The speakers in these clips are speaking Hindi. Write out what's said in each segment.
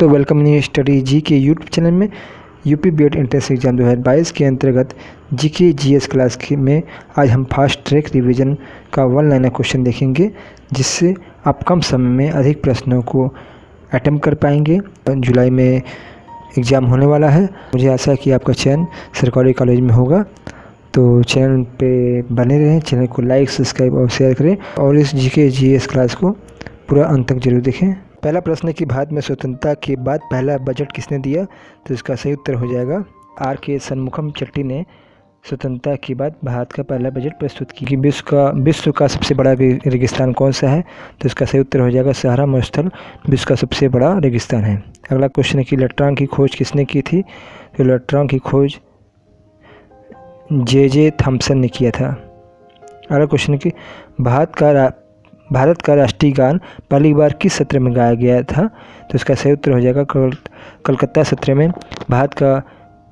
दोस्तों वेलकम न्यू स्टडी जी के यूट्यूब चैनल में। यूपी बीएड एंट्रेंस एग्जाम 2022 के अंतर्गत जी के जीएस क्लास में आज हम फास्ट ट्रैक रिवीजन का वन लाइनर क्वेश्चन देखेंगे, जिससे आप कम समय में अधिक प्रश्नों को अटेम्प्ट कर पाएंगे। जुलाई में एग्ज़ाम होने वाला है। मुझे आशा है कि आपका चयन सरकारी कॉलेज में होगा। तो चैनल पे बने रहें, चैनल को लाइक, सब्सक्राइब और शेयर करें और इस जी के जीएस क्लास को पूरा अंत तक जरूर देखें। पहला प्रश्न है कि भारत में स्वतंत्रता के बाद पहला बजट किसने दिया? तो इसका सही उत्तर हो जाएगा आर के शनमुखम चेट्टी ने स्वतंत्रता के बाद भारत का पहला बजट प्रस्तुत किया। कि विश्व का सबसे बड़ा रेगिस्तान कौन सा है? तो इसका सही उत्तर हो जाएगा सहारा मरुस्थल विश्व का सबसे बड़ा रेगिस्तान है। अगला क्वेश्चन है कि इलेक्ट्रॉन की खोज किसने की थी? तो इलेक्ट्रॉन की खोज जे थॉम्सन ने किया था। अगला क्वेश्चन है कि भारत का राष्ट्रीय गान पहली बार किस सत्र में गाया गया था? तो इसका सही उत्तर हो जाएगा कलकत्ता सत्र में भारत का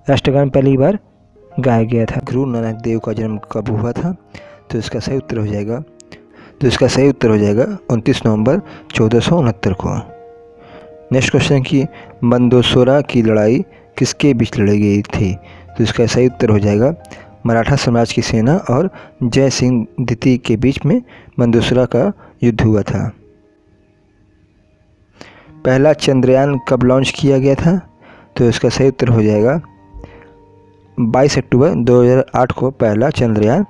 राष्ट्रगान पहली बार गाया गया था। गुरु नानक देव का जन्म कब हुआ था? तो इसका सही उत्तर हो जाएगा 29 नवंबर 1469 को। नेक्स्ट क्वेश्चन है कि मंदसौर की लड़ाई किसके बीच लड़ी गई थी? तो इसका सही उत्तर हो जाएगा मराठा साम्राज्य की सेना और जय सिंह द्वितीय के बीच में मंदसौर का युद्ध हुआ था। पहला चंद्रयान कब लॉन्च किया गया था? तो इसका सही उत्तर हो जाएगा 22 अक्टूबर 2008 को पहला चंद्रयान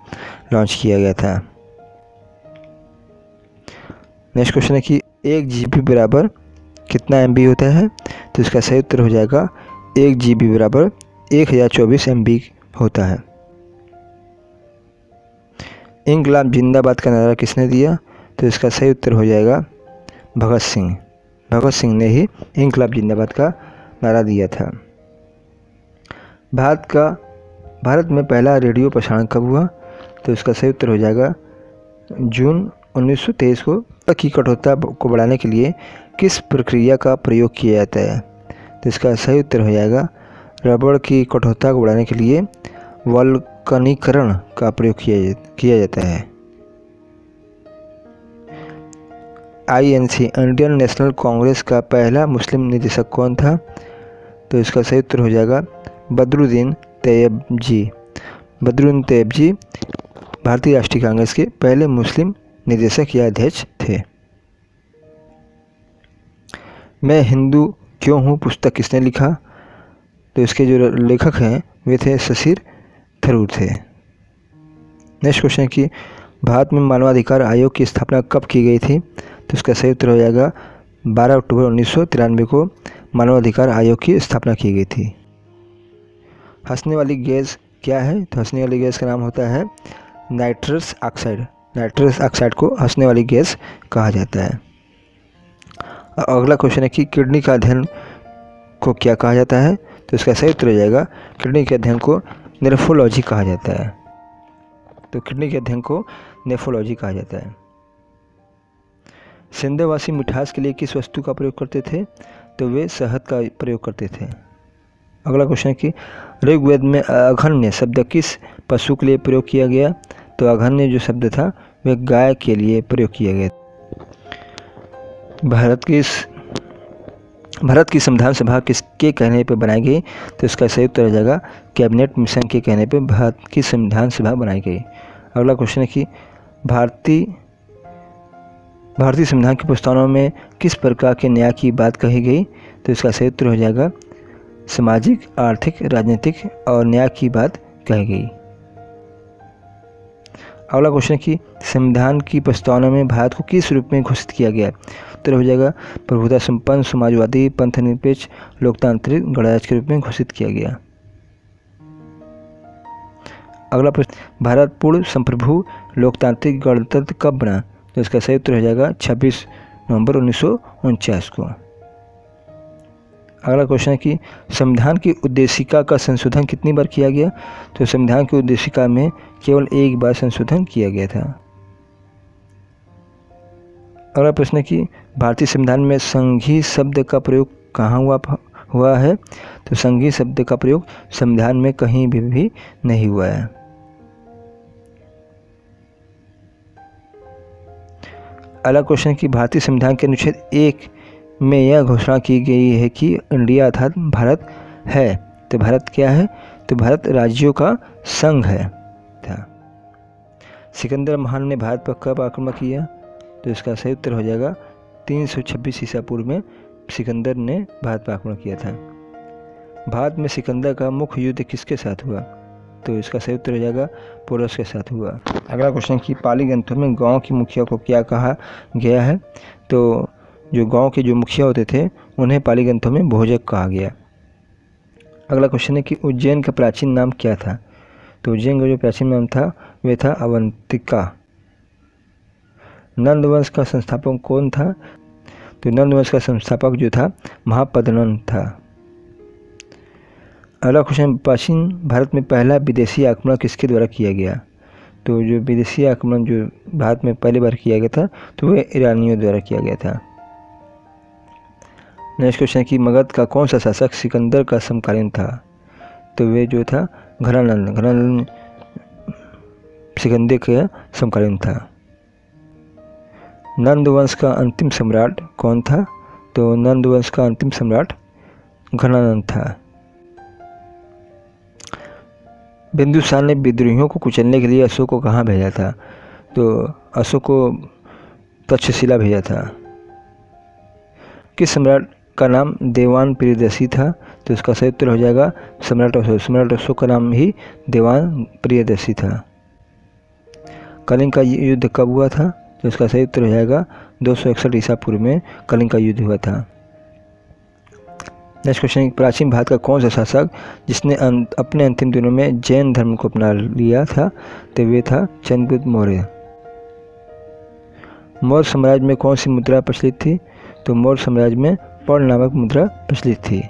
लॉन्च किया गया था। नेक्स्ट क्वेश्चन है कि 1 GB बराबर कितना MB होता है? तो इसका सही उत्तर हो जाएगा 1 GB बराबर 1024 MB होता है। इंकलाब जिंदाबाद का नारा किसने दिया? तो इसका सही उत्तर हो जाएगा भगत सिंह ने ही इंकलाब जिंदाबाद का नारा दिया था। भारत में पहला रेडियो प्रसारण कब हुआ? तो इसका सही उत्तर हो जाएगा जून 1923 को। की कठोरता को बढ़ाने के लिए किस प्रक्रिया का प्रयोग किया जाता है? तो इसका सही उत्तर हो जाएगा रबड़ की कठोरता को बढ़ाने के लिए वल्कनीकरण का प्रयोग किया जाता है। INC इंडियन नेशनल कांग्रेस का पहला मुस्लिम निदेशक कौन था? तो इसका सही उत्तर हो जाएगा बदरुद्दीन तैयब जी भारतीय राष्ट्रीय कांग्रेस के पहले मुस्लिम निदेशक या अध्यक्ष थे। मैं हिंदू क्यों हूँ पुस्तक किसने लिखा? तो इसके जो लेखक हैं वे थे शशिर थरूर थे। नेक्स्ट क्वेश्चन है कि भारत में मानवाधिकार आयोग की स्थापना कब की गई थी? तो इसका सही उत्तर हो जाएगा 12 अक्टूबर 1993 को मानवाधिकार आयोग की स्थापना की गई थी। हंसने वाली गैस क्या है? तो हंसने वाली गैस का नाम होता है नाइट्रस ऑक्साइड को हंसने वाली गैस कहा जाता है। अगला क्वेश्चन है कि किडनी का अध्ययन को क्या कहा जाता है? तो इसका सही उत्तर हो जाएगा किडनी के अध्ययन को नेफ्रोलॉजी कहा जाता है। तो किडनी के अध्ययन को नेफ्रोलॉजी कहा जाता है। सिंधवासी मिठास के लिए किस वस्तु का प्रयोग करते थे? तो वे शहद का प्रयोग करते थे। अगला क्वेश्चन है कि ऋग्वेद में अघन्य शब्द किस पशु के लिए प्रयोग किया गया? तो अघन्य जो शब्द था वह गाय के लिए प्रयोग किया गया। भारत की संविधान सभा किसके कहने पर बनाई गई? तो इसका सही उत्तर हो जाएगा कैबिनेट मिशन के कहने पर भारत की संविधान सभा बनाई गई। अगला क्वेश्चन है कि भारतीय संविधान की प्रस्तावना में किस प्रकार के न्याय की बात कही गई? तो इसका सही उत्तर हो जाएगा सामाजिक, आर्थिक, राजनीतिक और न्याय की बात कही गई। अगला क्वेश्चन है कि संविधान की प्रस्तावना में भारत को किस रूप में घोषित किया गया? उत्तर हो जाएगा प्रभुता संपन्न, समाजवादी, पंथनिरपेक्ष, लोकतांत्रिक गणराज्य के रूप में घोषित किया गया। अगला प्रश्न, भारत पूर्ण संप्रभु लोकतांत्रिक गणतंत्र कब बना? तो इसका सही उत्तर हो जाएगा 26 नवंबर 1949 को। अगला क्वेश्चन है कि संविधान की उद्देशिका का संशोधन कितनी बार किया गया? तो संविधान की उद्देशिका में केवल एक बार संशोधन किया गया था। अगला प्रश्न है कि भारतीय संविधान में संघीय शब्द का प्रयोग कहाँ हुआ है? तो संघीय शब्द का प्रयोग संविधान में कहीं भी नहीं हुआ है। अगला क्वेश्चन है कि भारतीय संविधान के अनुच्छेद 1 में यह घोषणा की गई है कि इंडिया अर्थात भारत है। तो भारत क्या है? तो भारत राज्यों का संघ है था। सिकंदर महान ने भारत पर कब आक्रमण किया? तो इसका सही उत्तर हो जाएगा 326 ईसा पूर्व में सिकंदर ने भारत पर आक्रमण किया था। भारत में सिकंदर का मुख्य युद्ध किसके साथ हुआ? तो इसका सही उत्तर हो जाएगा पोरस के साथ हुआ। अगला क्वेश्चन कि पाली ग्रंथों में गांव के मुखिया को क्या कहा गया है? तो जो गांव के जो मुखिया होते थे उन्हें पाली ग्रंथों में भोजक कहा गया। अगला क्वेश्चन है कि उज्जैन का प्राचीन नाम क्या था? तो उज्जैन का जो प्राचीन नाम था वह था अवंतिका। नंद वंश का संस्थापक कौन था? तो नंद वंश का संस्थापक जो था महापद्मनंद था। अगला क्वेश्चन, प्राचीन भारत में पहला विदेशी आक्रमण किसके द्वारा किया गया? तो जो विदेशी आक्रमण जो भारत में पहली बार किया गया था तो वह ईरानियों द्वारा किया गया था। नेक्स्ट क्वेश्चन कि मगध का कौन सा शासक सिकंदर का समकालीन था? तो वे जो था घनानंद सिकंदर का समकालीन था। नंद वंश का अंतिम सम्राट कौन था? तो नंद वंश का अंतिम सम्राट घनानंद था। बिंदुसार ने विद्रोहियों को कुचलने के लिए अशोक को कहाँ भेजा था? तो अशोक को तक्षशिला भेजा था। किस सम्राट का नाम देवान प्रियदर्शी था? तो इसका सही उत्तर हो जाएगा सम्राट अशोक। सम्राट अशोक का नाम ही देवान प्रियदर्शी था। कलिंग का युद्ध कब हुआ था? तो इसका सही उत्तर हो जाएगा 261 ईसा पूर्व में कलिंग का युद्ध हुआ था। नेक्स्ट क्वेश्चन, प्राचीन भारत का कौन सा शासक जिसने अपने अंतिम दिनों में जैन धर्म को अपना लिया था? तो वे था चंद्रगुप्त मौर्य। मौर्य साम्राज्य में कौन सी मुद्रा प्रचलित थी? तो मौर्य साम्राज्य में पर्ण नामक मुद्रा प्रचलित थी।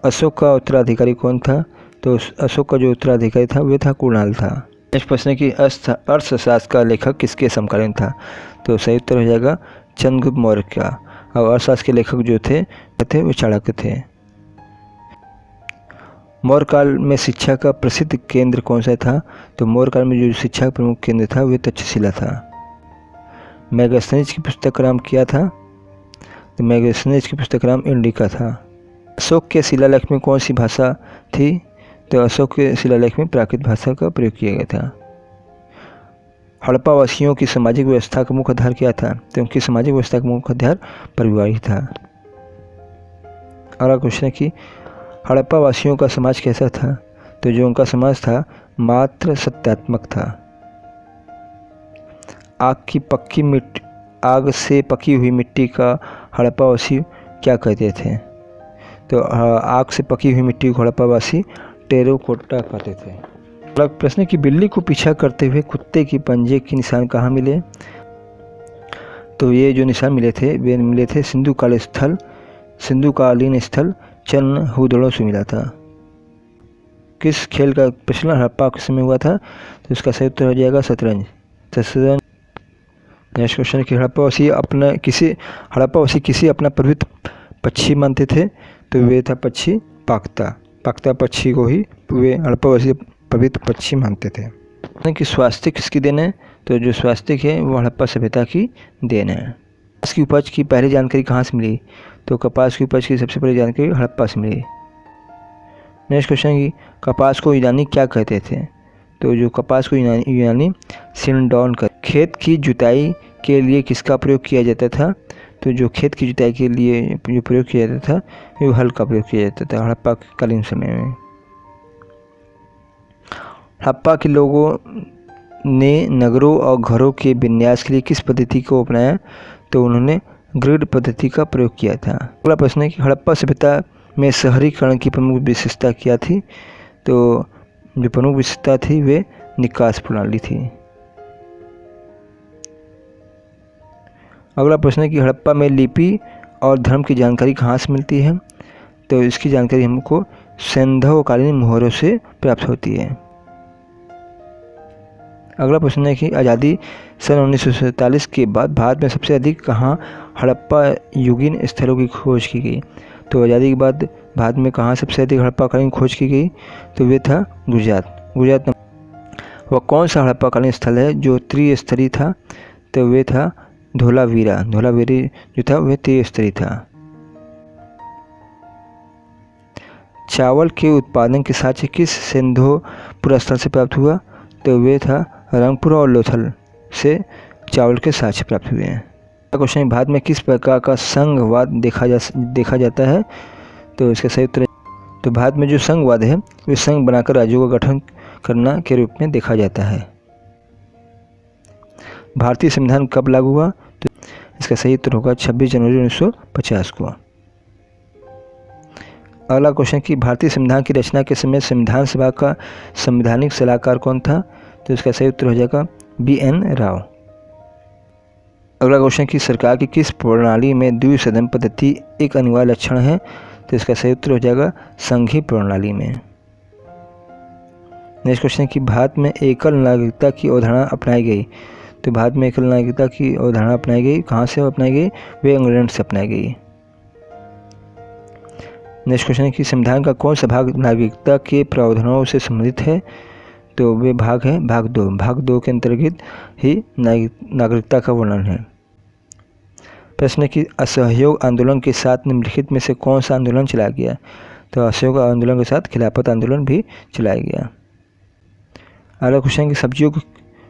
अशोक का उत्तराधिकारी कौन था? तो अशोक का जो उत्तराधिकारी था वह था कुणाल था। नेक्स्ट प्रश्न है कि अर्थशास्त्र का लेखक किसके समकालीन था? तो सही उत्तर हो जाएगा चंद्रगुप्त मौर्य का। और अर्थशास्त्र के लेखक जो थे वो चाणक्य थे। मौर्य काल में शिक्षा का प्रसिद्ध केंद्र कौन सा था? तो मौर्य काल में जो शिक्षा का प्रमुख केंद्र था वह तक्षशिला था। मेगास्थनीज की पुस्तक का नाम क्या था? तो मेगास्थनीज की पुस्तक का नाम इंडिका था। अशोक के शिलालेख में कौन सी भाषा थी? तो अशोक के शिलालेख में प्राकृत भाषा का प्रयोग किया गया था। हड़प्पा वासियों की सामाजिक व्यवस्था का मुख्य आधार क्या था? तो उनकी सामाजिक व्यवस्था का मुख्य आधार परिवार ही था। अगला क्वेश्चन है कि हड़प्पा वासियों का समाज कैसा था? तो जो उनका समाज था मात्र सत्यात्मक था। आग से पकी हुई मिट्टी का हड़प्पा वासी क्या कहते थे? तो आग से पकी हुई मिट्टी को हड़प्पा वासी टेराकोटा कहते थे। अगला प्रश्न है कि बिल्ली को पीछा करते हुए कुत्ते की पंजे के निशान कहाँ मिले? तो ये जो निशान मिले थे वे मिले थे सिंधुकालीन स्थल चन्न हुदड़ों से मिला था। किस खेल का प्रचलन हड़प्पा के समय हुआ था? तो इसका सही उत्तर हो जाएगा शतरंज। नेक्स्ट क्वेश्चन है कि हड़प्पा वासी किसी अपना पवित्र पक्षी मानते थे? तो वे था पक्षी पाक्ता पक्षी को ही वे हड़प्पा वासी पवित्र पक्षी मानते थे। कि स्वास्थ्य किसकी देन है? तो जो स्वास्थ्य है वो हड़प्पा सभ्यता की देन है। कपास की उपज की पहली जानकारी कहाँ से मिली? तो कपास की उपज की सबसे पहली जानकारी हड़प्पा से मिली। नेक्स्ट क्वेश्चन कि कपास को यूनानी क्या कहते थे? तो जो कपास को यूनानी सिंडॉन कर। खेत की जुताई के लिए किसका प्रयोग किया जाता था? तो जो खेत की जुताई के लिए जो प्रयोग किया जाता था वो हल का प्रयोग किया जाता था हड़प्पा कालीन समय में। हड़प्पा के लोगों ने नगरों और घरों के विन्यास के लिए किस पद्धति को अपनाया? तो उन्होंने ग्रिड पद्धति का प्रयोग किया था। अगला प्रश्न है कि हड़प्पा सभ्यता में शहरीकरण की प्रमुख विशेषता क्या थी? तो जो प्रमुख विशेषता थी वे निकास प्रणाली थी। अगला प्रश्न है कि हड़प्पा में लिपि और धर्म की जानकारी कहाँ से मिलती है? तो इसकी जानकारी हमको सैंधवकालीन मोहरों से प्राप्त होती है। अगला प्रश्न है कि आज़ादी सन 1947 के बाद भारत में सबसे अधिक कहाँ हड़प्पा युगीन स्थलों की खोज की गई? तो आज़ादी के बाद भारत में कहाँ सबसे अधिक हड़प्पाकालीन खोज की गई? तो वे था गुजरात। वह कौन सा हड़प्पाकालीन स्थल है जो त्रिस्तरीय था? तो वे था धोलावीरा। धोलावीरा जो था वह त्रिस्तरीय था। चावल के उत्पादन के साक्ष्य किस सिंधु पुरस्कार से प्राप्त हुआ? तो वे था रंगपुर और लोथल से चावल के साक्ष्य प्राप्त हुए हैं। क्वेश्चन, भारत में किस प्रकार का संघवाद देखा जाता है? तो इसका सही उत्तर, तो भारत में जो संघवाद है वे संघ बनाकर राज्यों का गठन करना के रूप में देखा जाता है। भारतीय संविधान कब लागू हुआ? तो इसका सही उत्तर होगा 26 जनवरी 1950 को। अगला क्वेश्चन कि भारतीय संविधान की रचना के समय संविधान सभा का संवैधानिक सलाहकार कौन था? तो इसका सही उत्तर हो जाएगा BN राव। अगला क्वेश्चन कि सरकार की किस प्रणाली में द्विसदन पद्धति एक अनिवार्य लक्षण है? तो इसका सही उत्तर हो जाएगा संघीय प्रणाली में। नेक्स्ट क्वेश्चन कि भारत में एकल नागरिकता की अवधारणा अपनाई गई। तो भारत में एकल नागरिकता की अवधारणा अपनाई गई, कहाँ से अपनाई गई? वे इंग्लैंड से अपनाई गई। नेक्स्ट क्वेश्चन है कि संविधान का कौन सा भाग नागरिकता के प्रावधानों से संबंधित है? तो वे भाग है भाग 2। भाग 2 के अंतर्गत ही नागरिकता का वर्णन है। प्रश्न है कि असहयोग आंदोलन के साथ निम्नलिखित में से कौन सा आंदोलन चलाया गया? तो असहयोग आंदोलन के साथ खिलाफत आंदोलन भी चलाया गया। अगला क्वेश्चन कि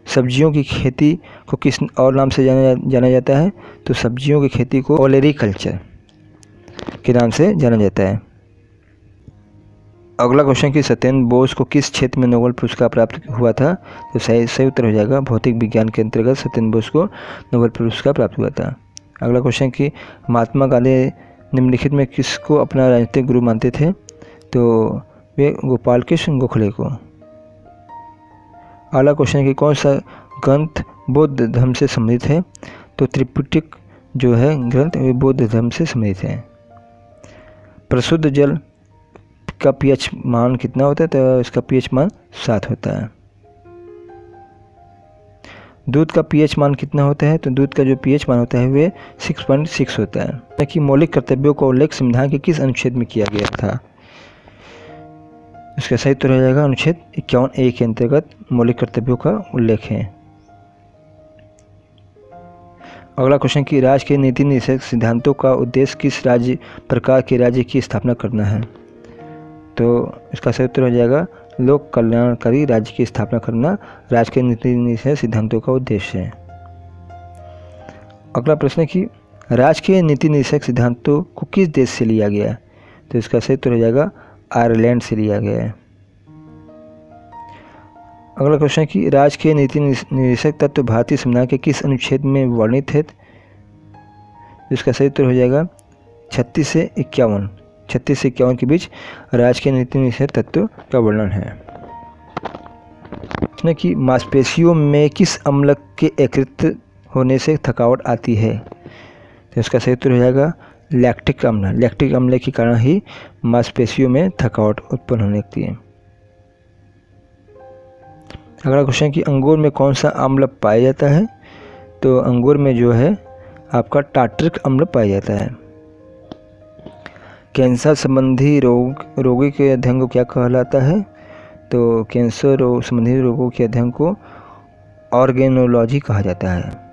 सब्जियों की खेती को किस और नाम से जाना जाता है? तो सब्जियों की खेती को ओलेरीकल्चर के नाम से जाना जाता है। अगला क्वेश्चन कि सत्येंद्र बोस को किस क्षेत्र में नोबेल पुरस्कार प्राप्त हुआ था? तो सही उत्तर हो जाएगा भौतिक विज्ञान के अंतर्गत सत्येंद्र बोस को नोबेल पुरस्कार प्राप्त हुआ था। अगला क्वेश्चन कि महात्मा गांधी निम्नलिखित में किसको अपना राजनीतिक गुरु मानते थे? तो वे गोपाल कृष्ण गोखले को। अगला क्वेश्चन कि कौन सा ग्रंथ बौद्ध धर्म से संबंधित है? तो त्रिपिटक जो है ग्रंथ वे बौद्ध धर्म से संबंधित है। प्रशुद्ध जल का pH मान कितना होता है? तो इसका pH मान 7 होता है। दूध का pH मान कितना होता है? तो दूध का जो pH मान होता है वे 6.6 होता है। कि मौलिक कर्तव्यों का उल्लेख संविधान के किस अनुच्छेद में किया गया था? इसका सही उत्तर हो जाएगा अनुच्छेद 51A के अंतर्गत मौलिक कर्तव्यों का उल्लेख है। अगला क्वेश्चन कि राज्य के नीति निर्देशक सिद्धांतों का उद्देश्य किस प्रकार के राज्य की स्थापना करना है? तो इसका सही उत्तर हो जाएगा लोक कल्याणकारी राज्य की स्थापना करना राज्य के नीति निर्देशक सिद्धांतों का उद्देश्य है। अगला प्रश्न है कि राज्य के नीति निर्देशक सिद्धांतों को किस देश से लिया गया है? तो इसका सही उत्तर हो जाएगा आयरलैंड से लिया गया है। अगला क्वेश्चन है कि राज्य के नीति निर्देशक तत्व भारतीय संविधान के किस अनुच्छेद में वर्णित है? इसका सही उत्तर हो जाएगा 36 से 51। 36 से 51 के बीच राज्य के नीति निर्देशक तत्व का वर्णन है। प्रश्न कि मांसपेशियों में किस अम्ल के एकीकृत होने से थकावट आती है? तो इसका सही उत्तर हो जाएगा लैक्टिक अम्ल। लैक्टिक अम्ल के कारण ही मांसपेशियों में थकावट उत्पन्न होने लगती है। अगला क्वेश्चन कि अंगूर में कौन सा अम्ल पाया जाता है? तो अंगूर में जो है आपका टार्ट्रिक अम्ल पाया जाता है। कैंसर संबंधी रोगी के अध्ययन को क्या कहलाता है? तो कैंसर संबंधी रोगों के अध्ययन को ऑर्गेनोलॉजी कहा जाता है।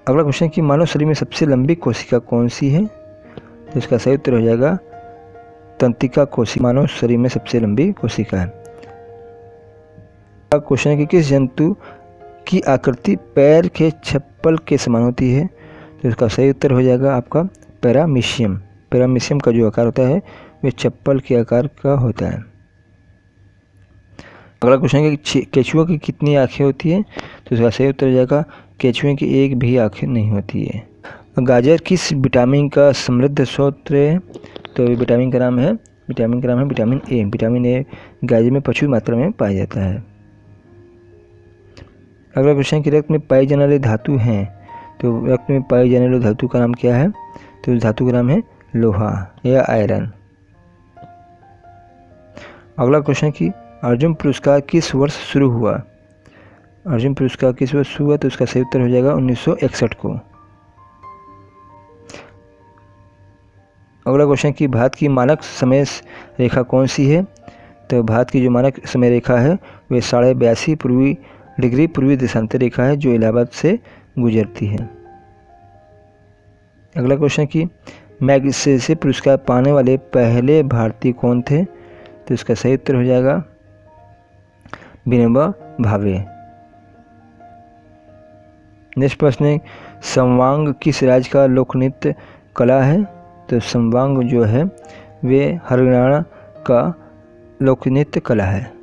अगला क्वेश्चन कि मानव शरीर में सबसे लंबी कोशिका कौन सी है? तो इसका सही उत्तर हो जाएगा तंत्रिका कोशिका मानव शरीर में सबसे लंबी कोशिका है। क्वेश्चन है कि किस जंतु की आकृति पैर के चप्पल के समान होती है? तो इसका सही उत्तर हो जाएगा आपका पैरामीशियम। पैरामीशियम का जो आकार होता है वह चप्पल के आकार का होता है। अगला क्वेश्चन है कि केचुआ की कितनी आंखें होती है? तो इसका सही उत्तर हो जाएगा केचुए की एक भी आंखें नहीं होती है। गाजर किस विटामिन का समृद्ध स्रोत है? तो विटामिन का नाम है विटामिन ए। विटामिन ए गाजर में प्रचुर मात्रा में पाया जाता है। अगला क्वेश्चन कि रक्त में पाई जाने वाले धातु हैं, तो रक्त में पाई जाने वाले धातु का नाम क्या है? तो धातु का नाम है लोहा या आयरन। अगला क्वेश्चन कि अर्जुन पुरस्कार किस वर्ष शुरू हुआ? अर्जुन पुरस्कार किस वर्ष हुआ? तो इसका सही उत्तर हो जाएगा 1961 को। अगला क्वेश्चन कि भारत की मानक समय रेखा कौन सी है? तो भारत की जो मानक समय रेखा है वह 82.5 पूर्वी डिग्री पूर्वी देशांतर रेखा है जो इलाहाबाद से गुजरती है। अगला क्वेश्चन कि मैग्सेसे पुरस्कार पाने वाले पहले भारतीय कौन थे? तो इसका सही उत्तर हो जाएगा विनोबा भावे। नेक्स्ट प्रश्न है, संवांग किस राज्य का लोक नृत्य कला है? तो संवांग जो है वे हरियाणा का लोक नृत्य कला है।